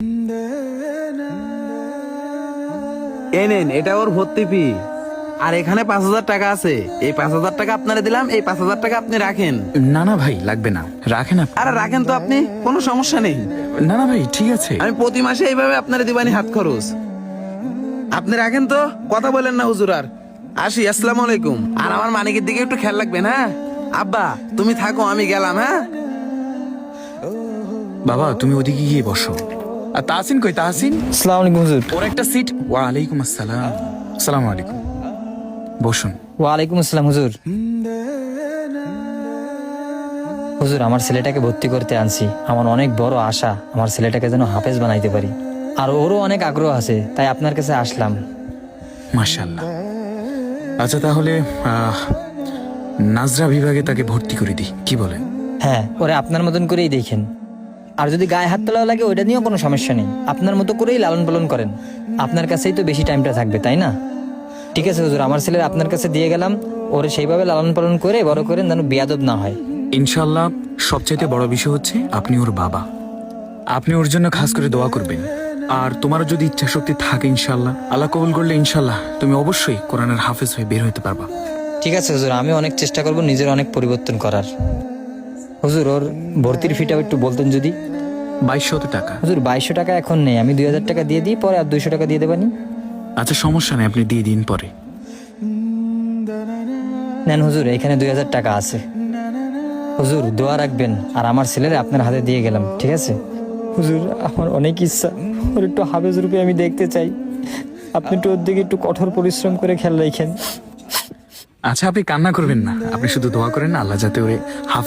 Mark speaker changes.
Speaker 1: এই নেন, এটা ওর ভর্তি ফি। আর এখানে 5,000 টাকা আছে। এই 5,000 টাকা আপনারে দিলাম, এই 5,000 টাকা আপনি রাখেন।
Speaker 2: না না ভাই, লাগবে না, রাখেন আপনি।
Speaker 1: আরে রাখেন তো আপনি, কোনো সমস্যা নেই।
Speaker 2: না না ভাই, ঠিক আছে।
Speaker 1: আমি প্রতি মাসে এইভাবে আপনারে দিবানি হাত খরচ। আপনি রাখেন তো, কথা বলেন না হুজুর। আর আসি, আসসালামু আলাইকুম। আর আমার মানিকের দিকে একটু খেয়াল রাখবেন, হ্যাঁ? আব্বা তুমি থাকো, আমি গেলাম, হ্যাঁ?
Speaker 2: বাবা তুমি ওদিকে গিয়ে বসো। আর তাহসিন কই? তাহসিন,
Speaker 3: আসসালামু আলাইকুম হুজুর।
Speaker 2: ওর একটা সিট। ওয়ালাইকুম আসসালাম। আসসালামু আলাইকুম, বসুন।
Speaker 3: ওয়ালাইকুম আসসালাম হুজুর। হুজুর, আমার ছেলেটাকে ভর্তি করতে আনছি। আমার অনেক বড় আশা আমার ছেলেটাকে যেন হাফেজ বানাইতে পারি। আর ওরও অনেক আগ্রহ আছে, তাই আপনার কাছে আসলাম।
Speaker 2: মাশাআল্লাহ। আচ্ছা তাহলে নাজরা বিভাগে তাকে ভর্তি করে দিই, কি বলেন?
Speaker 3: হ্যাঁ, ওরে আপনার মতন করেই দেখেন। আর যদি গায়ে হাত তোলা লাগে ওইটা নিয়েও কোনো সমস্যা নেই, আপনার মতো করেই লালন পালন করেন। আপনার কাছেই তো বেশি টাইমটা থাকবে, তাই না? ঠিক আছে হুজুর, আমার ছেলে আপনার কাছে দিয়ে গেলাম। ওরে সেইভাবে লালন পালন করে বড় করেন, যেন বেয়াদব না হয়।
Speaker 2: ইনশাআল্লাহ। সবচাইতে বড় বিষয় হচ্ছে আপনি ওর বাবা, আপনি ওর জন্য খাস করে দোয়া করবেন। আর তোমারও যদি ইচ্ছা শক্তি থাকে, ইনশাআল্লাহ আল্লাহ কবুল করলে ইনশাআল্লাহ তুমি অবশ্যই কোরআনের হাফেজ হয়ে বের হইতে পারবা।
Speaker 3: ঠিক আছে হুজুর, আমি অনেক চেষ্টা করব নিজের অনেক পরিবর্তন করার। হুজুর, ওর ভর্তির ফিটাও একটু বলতেন যদি।
Speaker 2: 2200 টাকা।
Speaker 3: হুজুর, 2200 টাকা এখন নেই, আমি 2000 টাকা দিয়ে দিই, পরে আর 200 টাকা দিয়ে দেবানি।
Speaker 2: আচ্ছা সমস্যা নেই, আপনি দিয়ে দিন পরে।
Speaker 3: নেন হুজুর, এখানে 2000 টাকা আছে। হুজুর দোয়া রাখবেন, আর আমার ছেলের আপনার হাতে দিয়ে গেলাম, ঠিক আছে? হুজুর, আমার অনেক ইচ্ছা ওর একটু হাফেজ রূপে আমি দেখতে চাই। আপনি একটু ওর দিকে একটু কঠোর পরিশ্রম করে খেয়াল রাখেন।
Speaker 2: আচ্ছা আপনি কান্না করবেন না, আপনি শুধু দোয়া করেন আল্লাহ যাতে ওরে হাফেজ